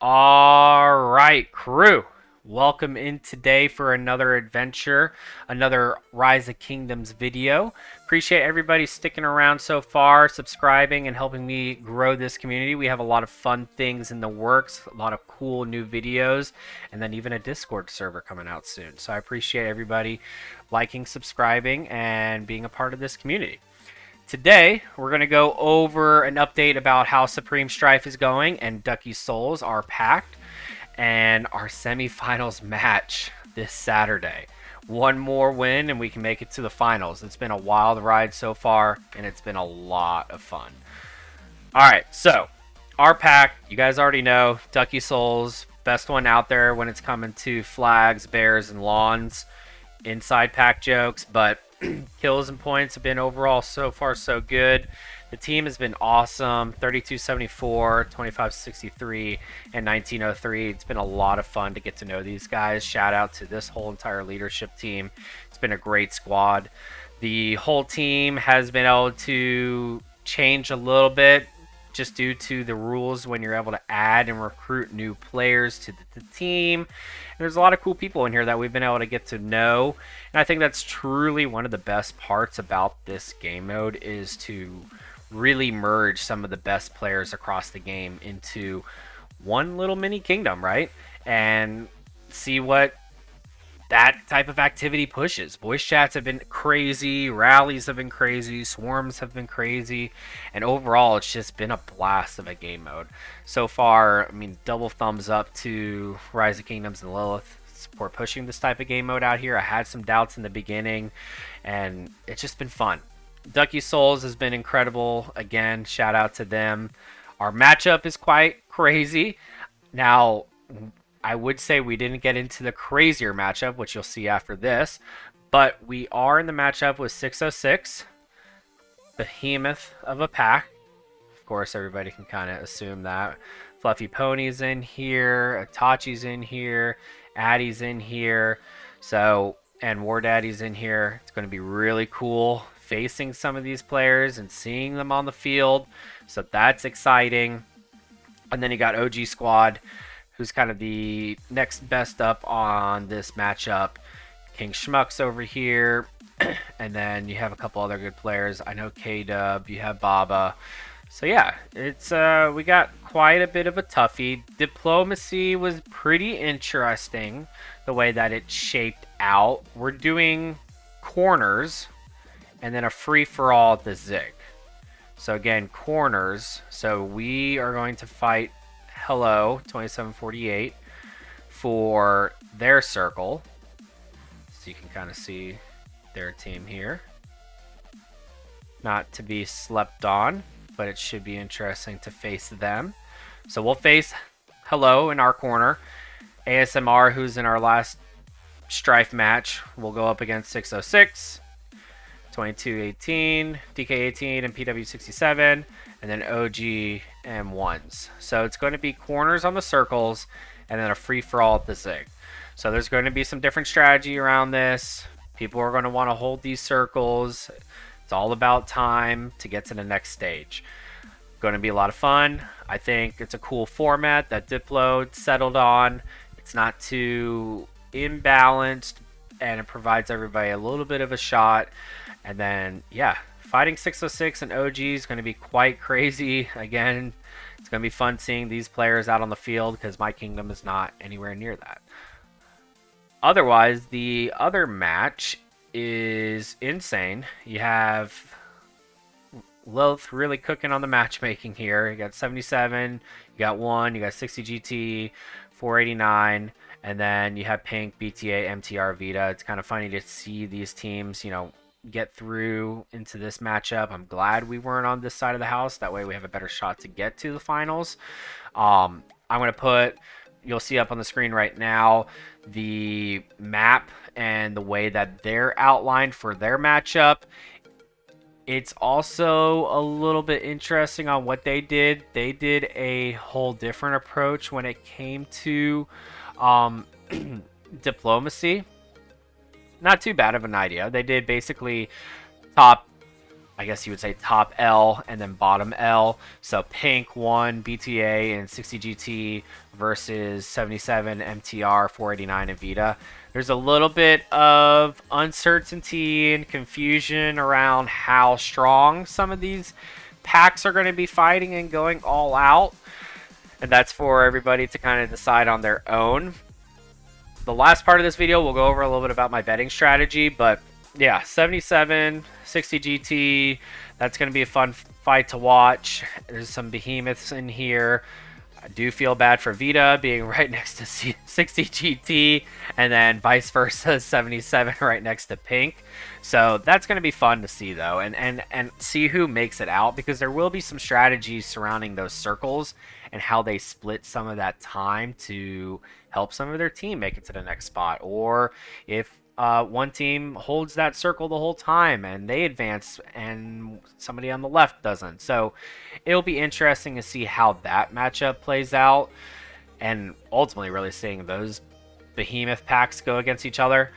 All right, crew. Welcome in today for another adventure, another Rise of Kingdoms video. Appreciate everybody sticking around so far, subscribing, and helping me grow this community. We have a lot of fun things in the works, a lot of cool new videos, and then even a Discord server coming out soon. So I appreciate everybody liking, subscribing, and being a part of this community. Today, we're going to go over an update about how Supreme Strife is going and Ducky's Souls are packed and our semifinals match this Saturday. One more win and we can make it to the finals. It's been a wild ride so far and it's been a lot of fun. Alright, so our pack, you guys already know, Ducky Souls, best one out there when it's coming to flags, bears, and lawns. Inside pack jokes, but kills and points have been overall so far so good. The team has been awesome. 3274, 2563, and 1903. It's been a lot of fun to get to know these guys. Shout out to this whole entire leadership team. It's been a great squad. The whole team has been able to change a little bit just due to the rules when you're able to add and recruit new players to the team. And there's a lot of cool people in here that we've been able to get to know. And I think that's truly one of the best parts about this game mode is to really merge some of the best players across the game into one little mini kingdom, right? And see what that type of activity pushes. Voice chats have been crazy, rallies have been crazy, swarms have been crazy, and overall it's just been a blast of a game mode. So far, I mean, double thumbs up to Rise of Kingdoms and Lilith for pushing this type of game mode out here. I had some doubts in the beginning, and it's just been fun. Ducky Souls has been incredible. Again, shout out to them. Our matchup is quite crazy. Now, I would say we didn't get into the crazier matchup, which you'll see after this, but we are in the matchup with 606, behemoth of a pack. Of course, everybody can kind of assume that. Fluffy Pony's in here, Itachi's in here, Addie's in here, so, and War Daddy's in here. It's going to be really cool facing some of these players and seeing them on the field, so that's exciting. And then you got OG Squad, who's kind of the next best up on this matchup. King Schmuck's over here. And then you have a couple other good players. I know K-Dub, you have Baba. So yeah, it's we got quite a bit of a toughie. Diplomacy was pretty interesting, the way that it shaped out. We're doing corners and then a free-for-all at the Zig. So again, corners. So we are going to fight Hello 2748 for their circle, so you can kind of see their team here. Not to be slept on, but it should be interesting to face them. So we'll face Hello in our corner. ASMR, who's in our last Strife match, will go up against 606, 2218, DK18, and PW67, and then OG M1s. So it's going to be corners on the circles and then a free-for-all at the Zig. So there's going to be some different strategy around this. People are going to want to hold these circles. It's all about time to get to the next stage. Going to be a lot of fun. I think it's a cool format that Diplo settled on. It's not too imbalanced, and it provides everybody a little bit of a shot. And then, yeah, fighting 606 and OG is going to be quite crazy. Again, it's going to be fun seeing these players out on the field because my kingdom is not anywhere near that. Otherwise, the other match is insane. You have Lilith really cooking on the matchmaking here. You got 77, you got 1, you got 60 GT, 489, and then you have Pink, BTA, MTR, Vita. It's kind of funny to see these teams, you know, get through into this matchup. I'm glad we weren't on this side of the house. That way we have a better shot to get to the finals. I'm going to put, you'll see up on the screen right now, the map and the way that they're outlined for their matchup. It's also a little bit interesting on what they did. They did a whole different approach when it came to diplomacy. Not too bad of an idea. They did basically top I guess you would say top L and then bottom L. So pink 1 BTA and 60 GT versus 77 MTR 489 and Vita. There's a little bit of uncertainty and confusion around how strong some of these packs are going to be fighting and going all out. And that's for everybody to kind of decide on their own. The last part of this video, we'll go over a little bit about my betting strategy, but yeah, 77, 60 GT, that's going to be a fun fight to watch. There's some behemoths in here. I do feel bad for Vita being right next to 60 GT, and then vice versa, 77 right next to Pink. So that's going to be fun to see, though, and see who makes it out, because there will be some strategies surrounding those circles and how they split some of that time to help some of their team make it to the next spot, or if one team holds that circle the whole time and they advance and somebody on the left doesn't. So it'll be interesting to see how that matchup plays out, and ultimately really seeing those behemoth packs go against each other.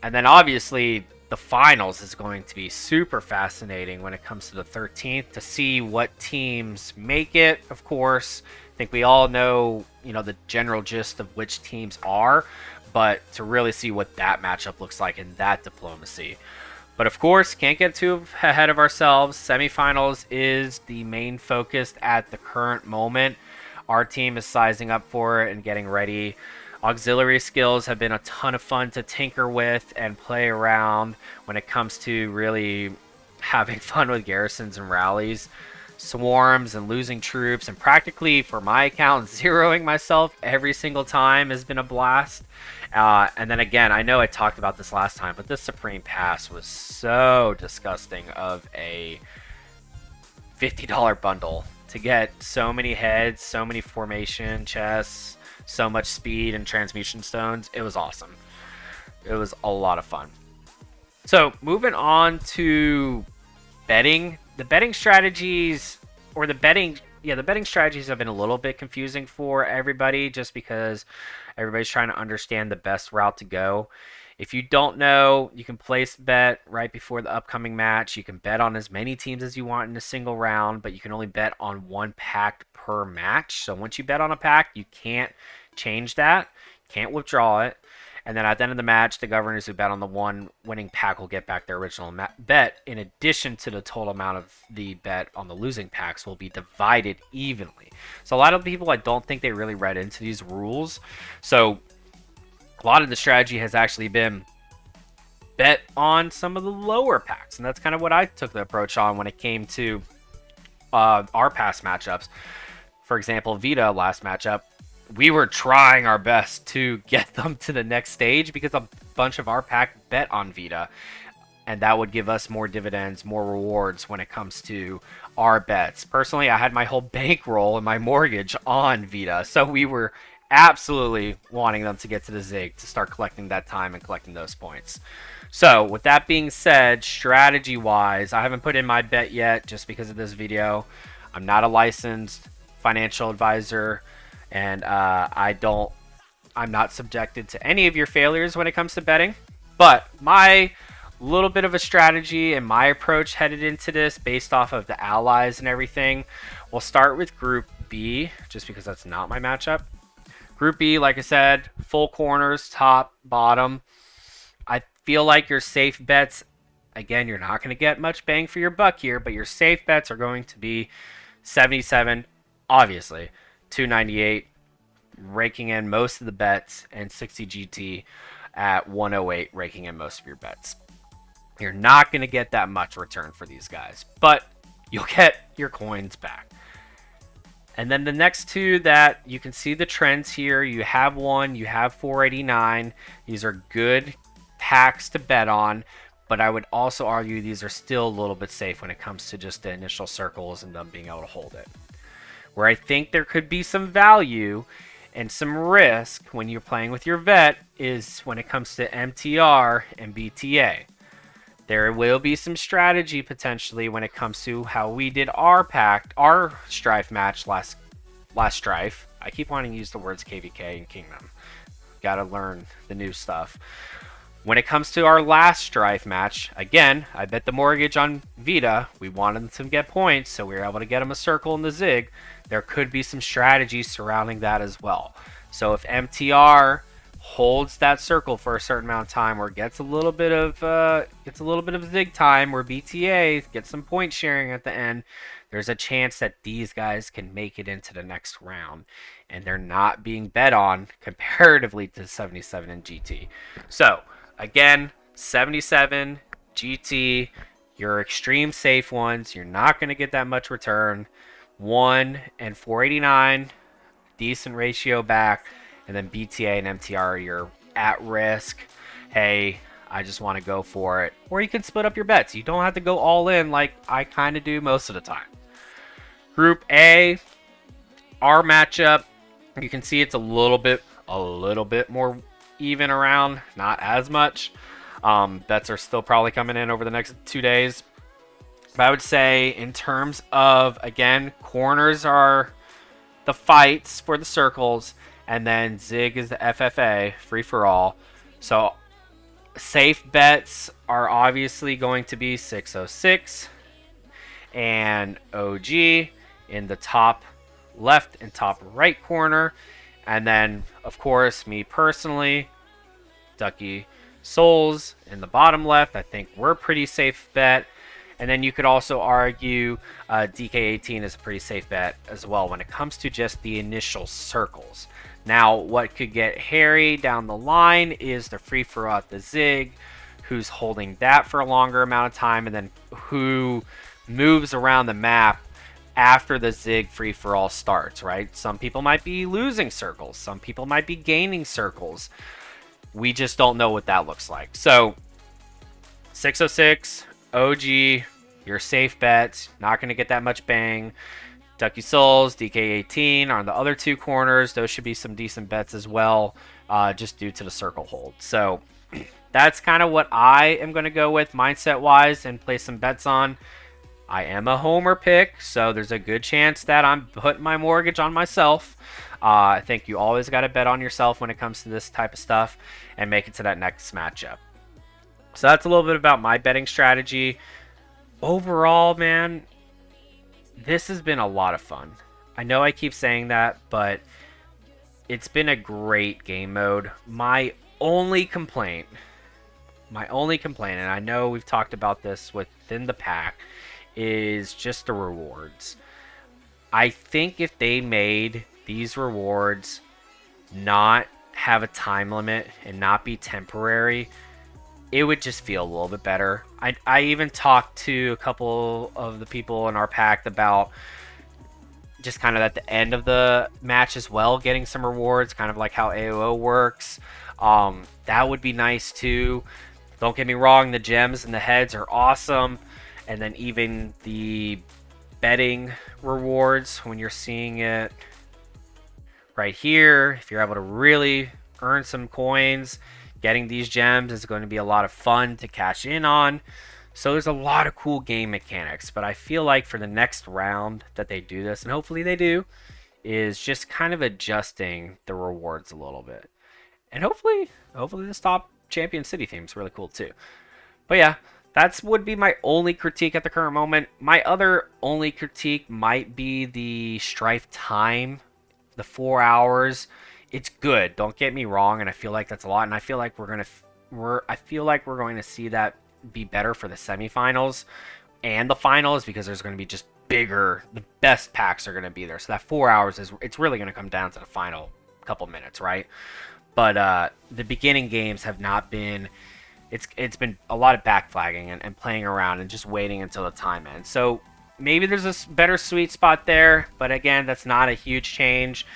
And then obviously the finals is going to be super fascinating when it comes to the 13th to see what teams make it. Of course, I think we all know, the general gist of which teams are, but to really see what that matchup looks like in that diplomacy. But of course, can't get too ahead of ourselves. Semifinals is the main focus at the current moment. Our team is sizing up for it and getting ready. Auxiliary skills have been a ton of fun to tinker with and play around when it comes to really having fun with garrisons and rallies. Swarms and losing troops, and practically, for my account, zeroing myself every single time has been a blast. And then again, I know I talked about this last time, but this Supreme Pass was so disgusting of a $50 bundle to get so many heads, so many formation chests, so much speed and transmutation stones. It was awesome. It was a lot of fun. So moving on to betting. The betting strategies, or the betting strategies have been a little bit confusing for everybody, just because everybody's trying to understand the best route to go. If you don't know, you can place a bet right before the upcoming match. You can bet on as many teams as you want in a single round, but you can only bet on one pack per match. So once you bet on a pack, you can't change that, can't withdraw it. And then at the end of the match, the governors who bet on the one winning pack will get back their original bet. In addition to the total amount of the bet on the losing packs will be divided evenly. So a lot of people, I don't think they really read into these rules. So a lot of the strategy has actually been bet on some of the lower packs. And that's kind of what I took the approach on when it came to our past matchups. For example, Vita last matchup, we were trying our best to get them to the next stage because a bunch of our pack bet on Vita, and that would give us more dividends, more rewards when it comes to our bets. Personally, I had my whole bankroll and my mortgage on Vita, so we were absolutely wanting them to get to the Zig to start collecting that time and collecting those points. So with that being said, strategy wise, I haven't put in my bet yet just because of this video. I'm not a licensed financial advisor, and I'm not subjected to any of your failures when it comes to betting. But my little bit of a strategy and my approach headed into this based off of the allies and everything. We'll start with Group B, just because that's not my matchup. Group B, like I said, full corners, top, bottom. I feel like your safe bets, again, you're not going to get much bang for your buck here, but your safe bets are going to be 77, obviously. 298, raking in most of the bets, and 60 GT at 108, raking in most of your bets. You're not going to get that much return for these guys, but you'll get your coins back. And then the next two that you can see the trends here, you have one, you have 489. These are good packs to bet on, but I would also argue these are still a little bit safe when it comes to just the initial circles and them being able to hold it. Where I think there could be some value and some risk when you're playing with your vet is when it comes to MTR and BTA. There will be some strategy potentially when it comes to how we did our Strife match last Strife. I keep wanting to use the words KVK and Kingdom. Gotta learn the new stuff. When it comes to our last Strife match, again, I bet the mortgage on Vita. We wanted them to get points, so we were able to get them a circle and the zig. There could be some strategies surrounding that as well. So if MTR holds that circle for a certain amount of time, or gets a little bit of zig time, where BTA gets some point sharing at the end, there's a chance that these guys can make it into the next round, and they're not being bet on comparatively to 77 and GT. So again, 77, GT, your extreme safe ones, you're not going to get that much return. 1 and 489, decent ratio back. And then BTA and MTR, you're at risk. Hey, I just want to go for it. Or you can split up your bets. You don't have to go all in like I kind of do most of the time. Group A, our matchup, you can see it's a little bit more even around, not as much. Bets are still probably coming in over the next 2 days. But I would say in terms of, again, corners are the fights for the circles, and then zig is the FFA, free for all. So safe bets are obviously going to be 606 and OG in the top left and top right corner. And then, of course, me personally, Ducky Souls in the bottom left. I think we're a pretty safe bet. And then you could also argue DK18 is a pretty safe bet as well when it comes to just the initial circles. Now, what could get hairy down the line is the free for all the zig, who's holding that for a longer amount of time, and then who moves around the map after the zig free for all starts, right? Some people might be losing circles, some people might be gaining circles. We just don't know what that looks like. So 606, OG, your safe bets, not going to get that much bang. Ducky Souls, DK18 on the other two corners. Those should be some decent bets as well, just due to the circle hold. So that's kind of what I am going to go with mindset-wise and place some bets on. I am a homer pick, so there's a good chance that I'm putting my mortgage on myself. I think you always got to bet on yourself when it comes to this type of stuff and make it to that next matchup. So that's a little bit about my betting strategy. Overall, man, this has been a lot of fun. I know I keep saying that, but it's been a great game mode. My only complaint, and I know we've talked about this within the pack, is just the rewards. I think if they made these rewards not have a time limit and not be temporary, it would just feel a little bit better. I even talked to a couple of the people in our pack about just kind of at the end of the match as well, getting some rewards, kind of like how AOO works. That would be nice too. Don't get me wrong, the gems and the heads are awesome. And then even the betting rewards, when you're seeing it right here, if you're able to really earn some coins, getting these gems is going to be a lot of fun to cash in on. So there's a lot of cool game mechanics, but I feel like for the next round that they do this, and hopefully they do, is just kind of adjusting the rewards a little bit. And hopefully this top champion city theme is really cool too. But yeah, that would be my only critique at the current moment. My other only critique might be the Strife time, the 4 hours. It's good, don't get me wrong, and I feel like that's a lot, and I feel like we're going to see that be better for the semifinals and the finals, because there's going to be just bigger, the best packs are going to be there. So that 4 hours it's really going to come down to the final couple minutes, right? But the beginning games have not been, it's been a lot of backflagging and playing around and just waiting until the time ends. So maybe there's a better sweet spot there, but again, that's not a huge change.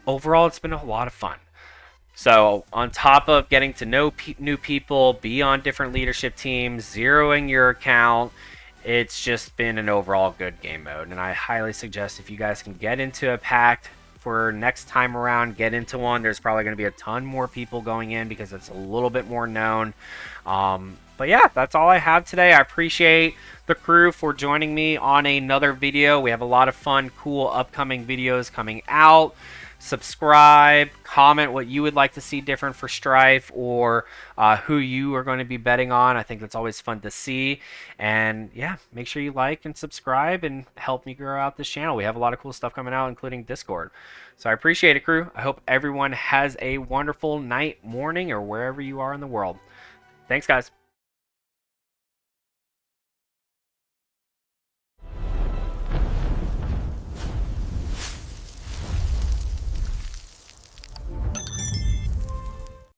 Overall, it's been a lot of fun. So on top of getting to know new people, be on different leadership teams, zeroing your account, it's just been an overall good game mode. And I highly suggest if you guys can get into a pack for next time around, get into one. There's probably going to be a ton more people going in because it's a little bit more known. But yeah, that's all I have today. I appreciate the crew for joining me on another video. We have a lot of fun, cool upcoming videos coming out. subscribe, comment what you would like to see different for Strife, or who you are going to be betting on. I think that's always fun to see. And yeah, make sure you like and subscribe and help me grow out this channel. We have a lot of cool stuff coming out, including Discord. So I appreciate it, crew. I hope everyone has a wonderful night, morning, or wherever you are in the world. Thanks, guys.